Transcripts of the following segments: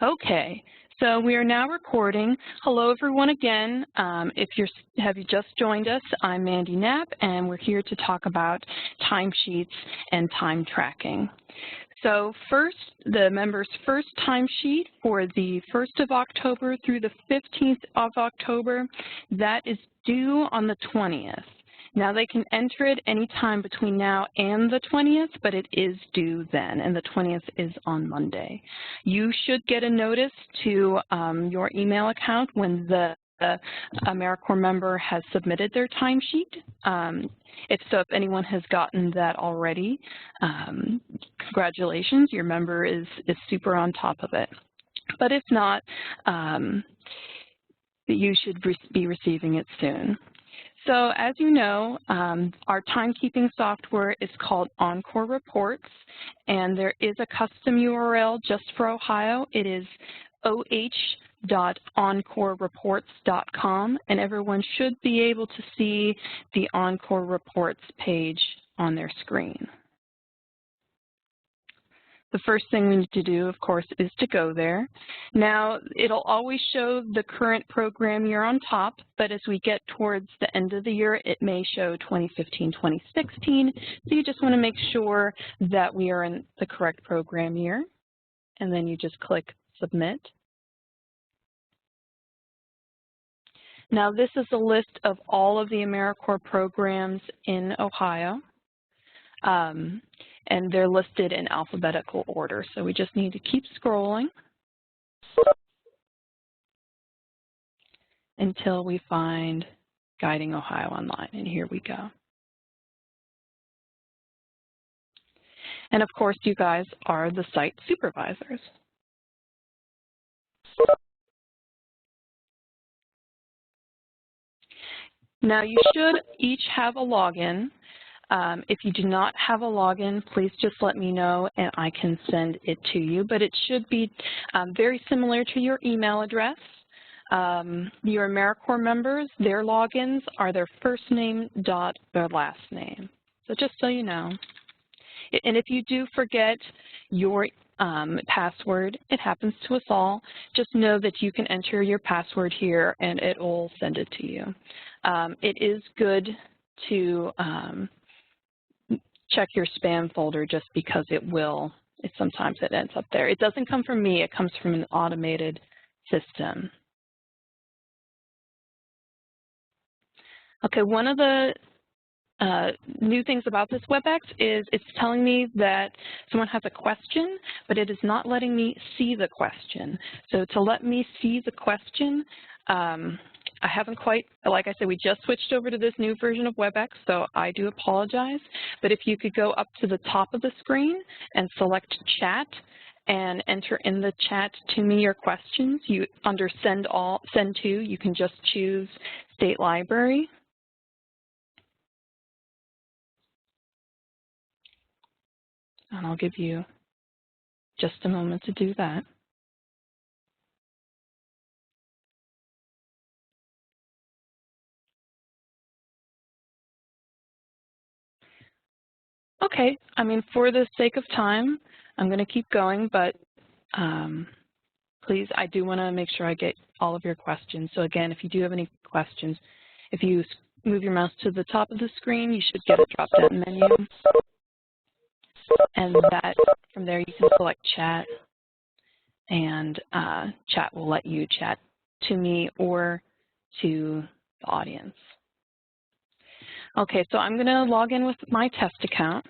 Okay, so we are now recording. Hello, everyone, again. If you just joined us, I'm Mandy Knapp, and we're here to talk about timesheets and time tracking. So first, the member's first timesheet for the 1st of October through the 15th of October, that is due on the 20th. Now, they can enter it anytime between now and the 20th, but it is due then, and the 20th is on Monday. You should get a notice to your email account when the AmeriCorps member has submitted their timesheet. If anyone has gotten that already, congratulations, your member is super on top of it. But if not, you should be receiving it soon. So as you know, our timekeeping software is called Encore Reports, and there is a custom URL just for Ohio. It is oh.encorereports.com, and everyone should be able to see the Encore Reports page on their screen. The first thing we need to do, of course, is to go there. Now, it'll always show the current program year on top, but as we get towards the end of the year, it may show 2015, 2016. So you just want to make sure that we are in the correct program year. And then you just click Submit. Now, this is a list of all of the AmeriCorps programs in Ohio. And they're listed in alphabetical order. So we just need to keep scrolling until we find Guiding Ohio Online, and here we go. And of course, you guys are the site supervisors. Now, you should each have a login. If you do not have a login, please just let me know and I can send it to you. But it should be very similar to your email address. Your AmeriCorps members, their logins are their first name dot their last name. So just so you know. And if you do forget your password, it happens to us all, just know that you can enter your password here and it will send it to you. It is good to check your spam folder just because sometimes it ends up there. It doesn't come from me, it comes from an automated system. Okay, one of the new things about this WebEx is it's telling me that someone has a question, but it is not letting me see the question. So to let me see the question, I haven't quite, like I said, we just switched over to this new version of WebEx, so I do apologize. But if you could go up to the top of the screen and select Chat and enter in the chat to me your questions, under Send To, you can just choose State Library. And I'll give you just a moment to do that. Okay, I mean, for the sake of time, I'm going to keep going, but please, I do want to make sure I get all of your questions. So again, if you do have any questions, if you move your mouse to the top of the screen, you should get a drop-down menu. And from there, you can select Chat, and Chat will let you chat to me or to the audience. Okay, so I'm going to log in with my test account.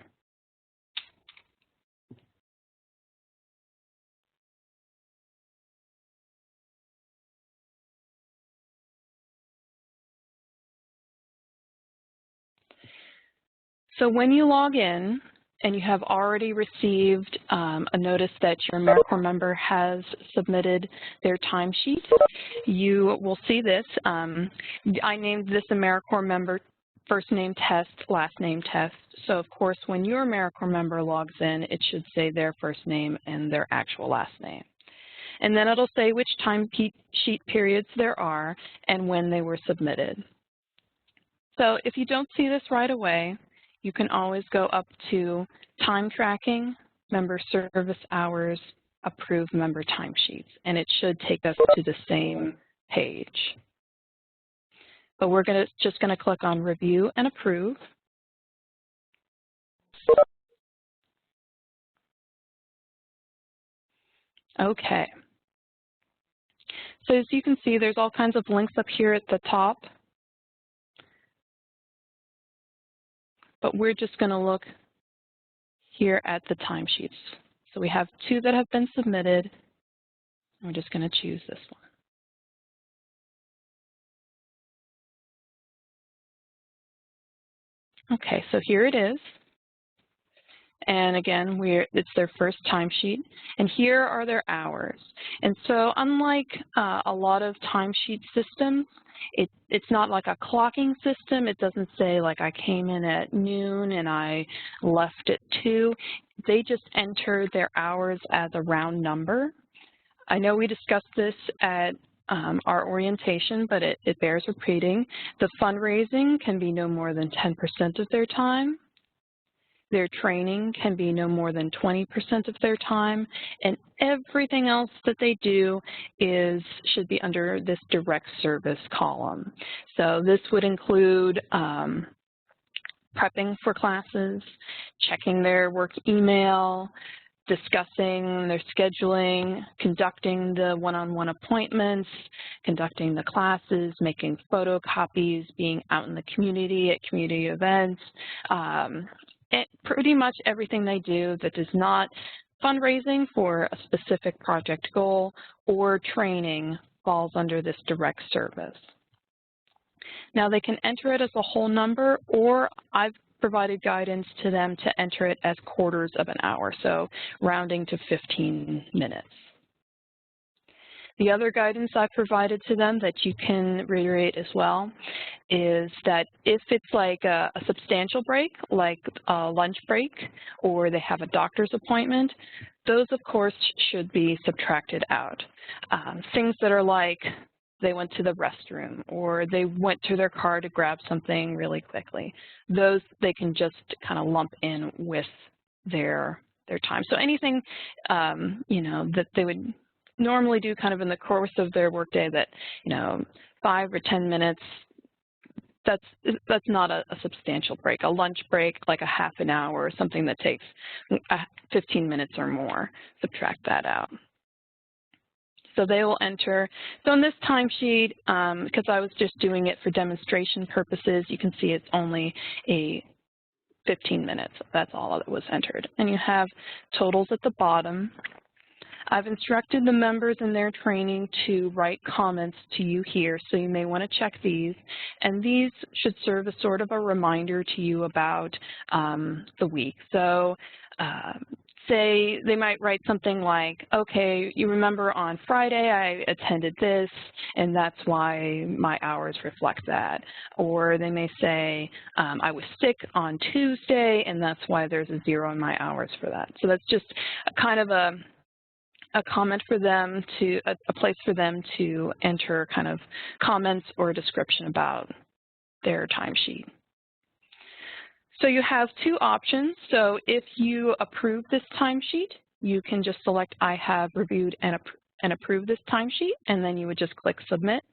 So when you log in and you have already received a notice that your AmeriCorps member has submitted their timesheet, you will see this. I named this AmeriCorps member first name test, last name test. So of course, when your AmeriCorps member logs in, it should say their first name and their actual last name. And then it'll say which timesheet periods there are and when they were submitted. So if you don't see this right away, you can always go up to time tracking, member service hours, approve member timesheets, and it should take us to the same page. But we're just going to click on Review and Approve. Okay. So as you can see, there's all kinds of links up here at the top. But we're just going to look here at the timesheets. So we have 2 that have been submitted. We're just going to choose this one. Okay, so here it is. And again, it's their first timesheet. And here are their hours. And so unlike a lot of timesheet systems, it's not like a clocking system. It doesn't say like I came in at noon and I left at 2. They just enter their hours as a round number. I know we discussed this at our orientation, but it bears repeating. The fundraising can be no more than 10% of their time. Their training can be no more than 20% of their time, and everything else that they do should be under this direct service column. So this would include prepping for classes, checking their work email, discussing their scheduling, conducting the one-on-one appointments, conducting the classes, making photocopies, being out in the community at community events, pretty much everything they do that is not fundraising for a specific project goal or training falls under this direct service. Now they can enter it as a whole number, or I've provided guidance to them to enter it as quarters of an hour, so rounding to 15 minutes. The other guidance I provided to them that you can reiterate as well is that if it's like a substantial break, like a lunch break, or they have a doctor's appointment, those of course should be subtracted out. Things that are like they went to the restroom or they went to their car to grab something really quickly, those they can just kind of lump in with their time. So anything you know, that they would normally do kind of in the course of their workday that, you know, 5 or 10 minutes, that's not a substantial break. A lunch break, like a half an hour, or something that takes 15 minutes or more, subtract that out. So they will enter. So in this timesheet, because I was just doing it for demonstration purposes, you can see it's only a 15 minutes. That's all that was entered. And you have totals at the bottom. I've instructed the members in their training to write comments to you here, so you may want to check these. And these should serve as sort of a reminder to you about the week. So say they might write something like, okay, you remember on Friday I attended this, and that's why my hours reflect that. Or they may say, I was sick on Tuesday, and that's why there's a 0 in my hours for that. So that's just kind of a comment for them to, a place for them to enter kind of comments or a description about their timesheet. So you have 2 options. So if you approve this timesheet, you can just select I have reviewed and approved this timesheet, and then you would just click Submit.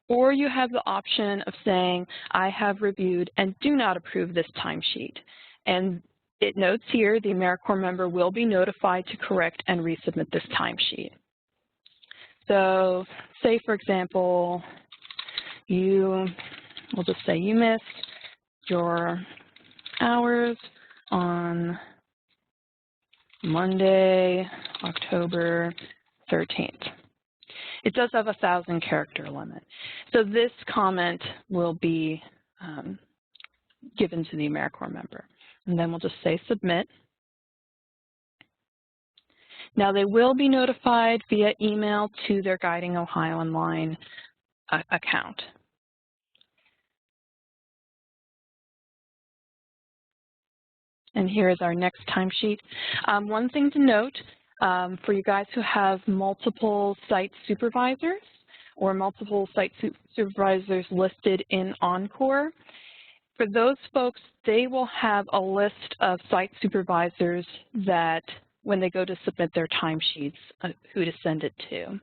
Or you have the option of saying I have reviewed and do not approve this timesheet. And it notes here the AmeriCorps member will be notified to correct and resubmit this timesheet. So say, for example, we'll just say you missed your hours on Monday, October 13th. It does have a 1,000-character limit. So this comment will be given to the AmeriCorps member. And then we'll just say Submit. Now they will be notified via email to their Guiding Ohio Online account. And here is our next timesheet. One thing to note, for you guys who have multiple site supervisors or multiple site supervisors listed in Encore, for those folks, they will have a list of site supervisors that when they go to submit their timesheets, who to send it to.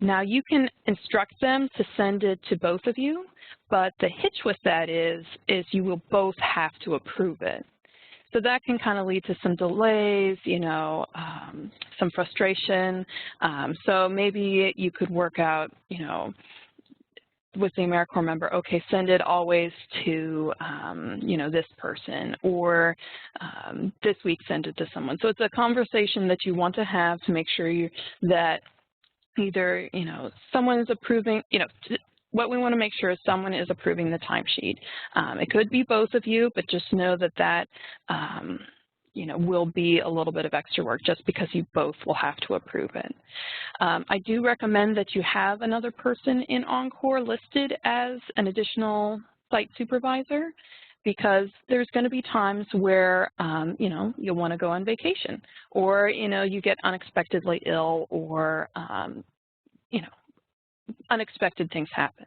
Now, you can instruct them to send it to both of you, but the hitch with that is you will both have to approve it. So that can kind of lead to some delays, some frustration. So maybe you could work out, with the AmeriCorps member, okay, send it always to, this person, or this week send it to someone. So it's a conversation that you want to have to make sure that either, someone is approving, what we want to make sure is someone is approving the timesheet. It could be both of you, but just know that will be a little bit of extra work just because you both will have to approve it. I do recommend that you have another person in Encore listed as an additional site supervisor, because there's going to be times where, you'll want to go on vacation, or, you get unexpectedly ill, or, unexpected things happen.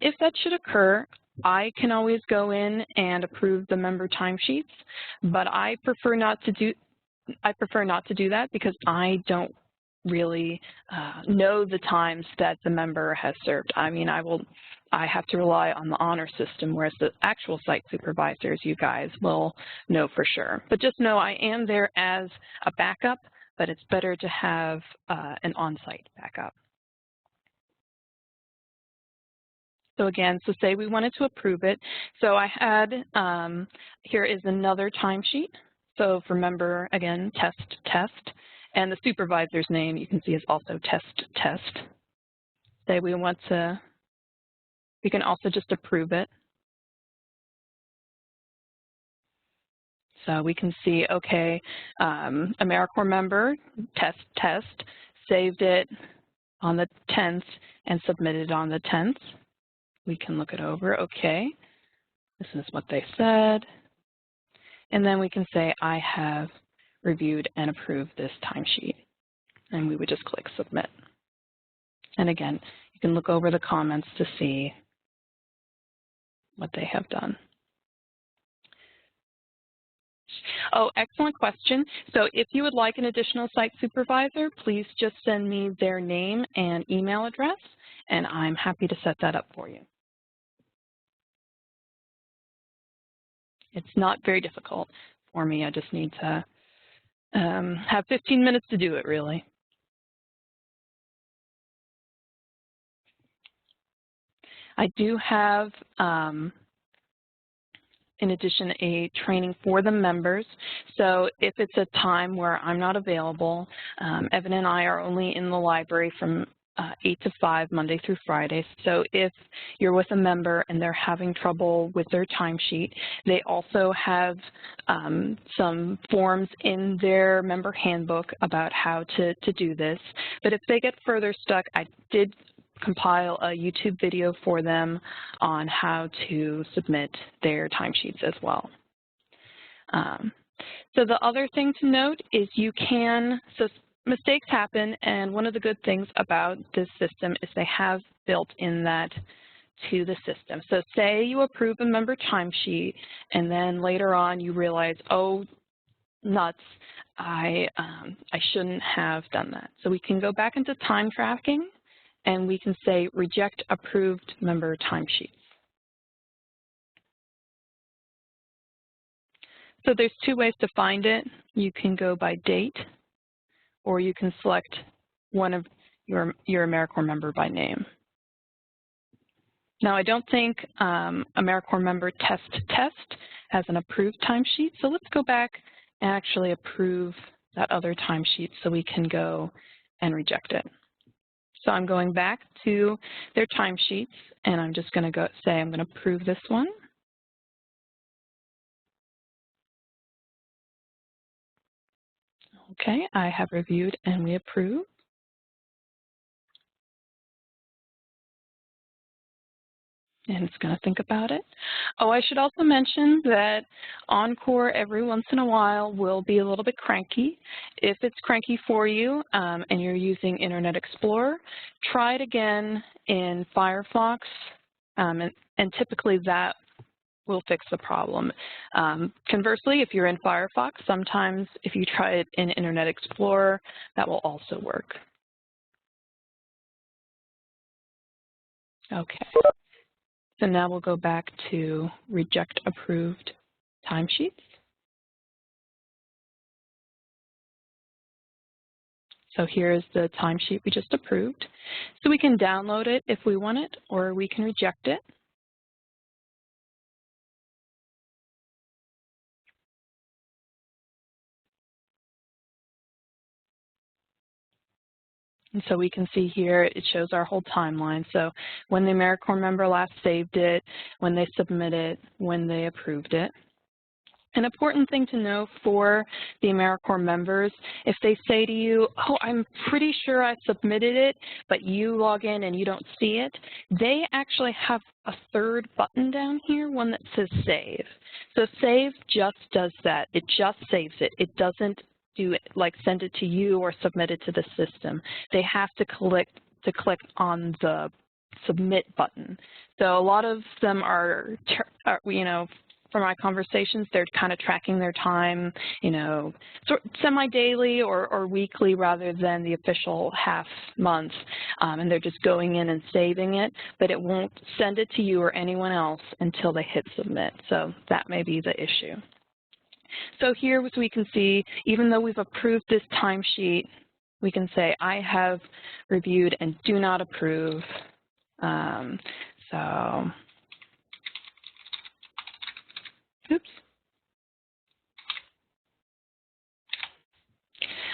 If that should occur, I can always go in and approve the member timesheets, but I prefer not to do that because I don't really know the times that the member has served. I mean, I have to rely on the honor system, whereas the actual site supervisors, you guys will know for sure. But just know I am there as a backup, but it's better to have an on-site backup. So again, say we wanted to approve it. So I had, here is another timesheet. So for member, again, test. And the supervisor's name, you can see, is also test. Say we want to, we can also just approve it. So we can see, okay, AmeriCorps member, test, saved it on the 10th and submitted on the 10th. We can look it over, okay, this is what they said. And then we can say, I have reviewed and approved this timesheet. And we would just click submit. And again, you can look over the comments to see what they have done. Oh, excellent question. So if you would like an additional site supervisor, please just send me their name and email address, and I'm happy to set that up for you. It's not very difficult for me. I just need to have 15 minutes to do it, really. I do have, in addition, a training for the members. So if it's a time where I'm not available, Evan and I are only in the library from 8 to 5, Monday through Friday. So if you're with a member and they're having trouble with their timesheet, they also have some forms in their member handbook about how to do this. But if they get further stuck, I did compile a YouTube video for them on how to submit their timesheets as well. So the other thing to note is you can, so mistakes happen, and one of the good things about this system is they have built in that to the system. So say you approve a member timesheet, and then later on you realize, oh, nuts, I shouldn't have done that. So we can go back into time tracking, and we can say reject approved member timesheets. So there's two ways to find it. You can go by date, or you can select one of your AmeriCorps member by name. Now, I don't think AmeriCorps member test has an approved timesheet, so let's go back and actually approve that other timesheet so we can go and reject it. So I'm going back to their timesheets, and I'm just going to say I'm going to approve this one. Okay, I have reviewed and we approve. And it's going to think about it. Oh, I should also mention that Encore every once in a while will be a little bit cranky. If it's cranky for you and you're using Internet Explorer, try it again in Firefox, and typically that will fix the problem. Conversely, if you're in Firefox, sometimes if you try it in Internet Explorer, that will also work. Okay, so now we'll go back to Reject Approved Timesheets. So here's the timesheet we just approved. So we can download it if we want it, or we can reject it. And so we can see here, it shows our whole timeline. So when the AmeriCorps member last saved it, when they submitted, when they approved it. An important thing to know for the AmeriCorps members, if they say to you, oh, I'm pretty sure I submitted it, but you log in and you don't see it, they actually have a third button down here, one that says Save. So Save just does that. It just saves it. It doesn't do it, like send it to you or submit it to the system. They have to click on the Submit button. So a lot of them are you know, from my conversations, they're kind of tracking their time, you know, semi-daily or weekly rather than the official half month, and they're just going in and saving it, but it won't send it to you or anyone else until they hit submit. So that may be the issue. So here, as we can see, even though we've approved this timesheet, we can say, I have reviewed and do not approve. Oops.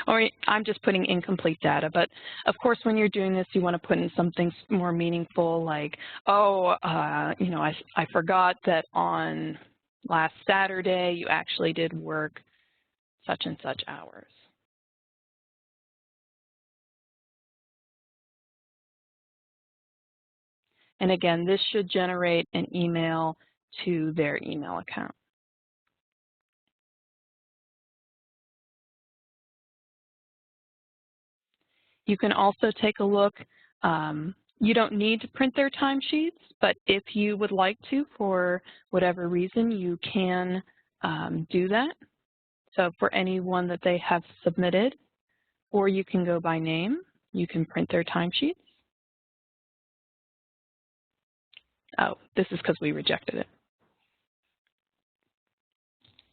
Or I'm just putting incomplete data, but of course when you're doing this you want to put in something more meaningful like, oh, you know, I forgot that on last Saturday you actually did work such and such hours. And again, this should generate an email to their email account. You can also take a look. You don't need to print their timesheets, but if you would like to, for whatever reason, you can do that. So for anyone that they have submitted, or you can go by name. You can print their timesheets. Oh, this is because we rejected it.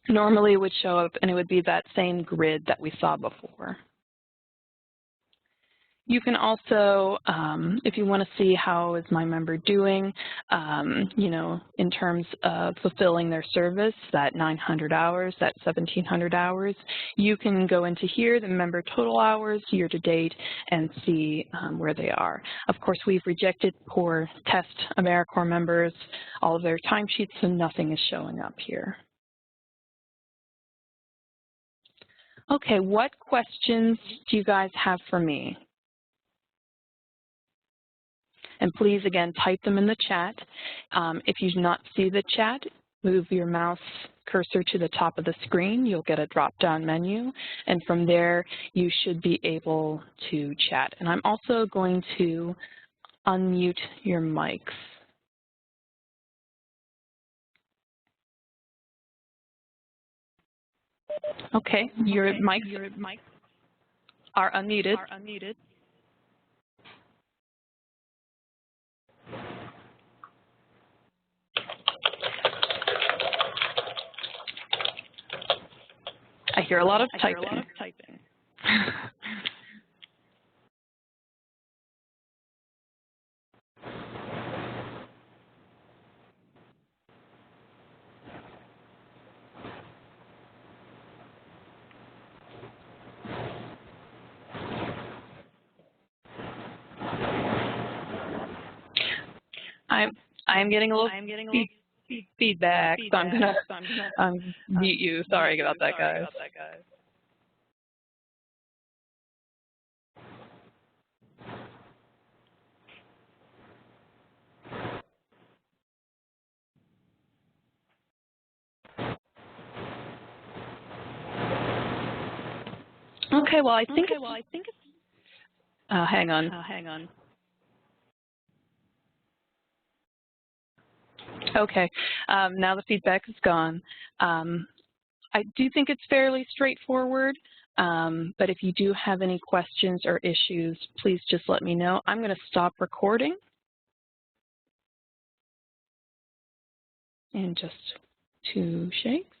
Normally it would show up and it would be that same grid that we saw before. You can also, if you want to see how is my member doing, you know, in terms of fulfilling their service, that 900 hours, that 1,700 hours, you can go into here, the member total hours, year to date, and see where they are. Of course, we've rejected poor test AmeriCorps members, all of their timesheets, so nothing is showing up here. Okay, what questions do you guys have for me? And please, again, type them in the chat. If you do not see the chat, move your mouse cursor to the top of the screen. You'll get a drop-down menu. And from there, you should be able to chat. And I'm also going to unmute your mics. Okay, your mics are unmuted. I hear a lot of typing. I'm getting a little feedback, so I'm gonna mute you. Sorry about that, guys. Okay, well, I think it's hang on. Okay, now the feedback is gone. I do think it's fairly straightforward, but if you do have any questions or issues, please just let me know. I'm going to stop recording in just 2 shakes.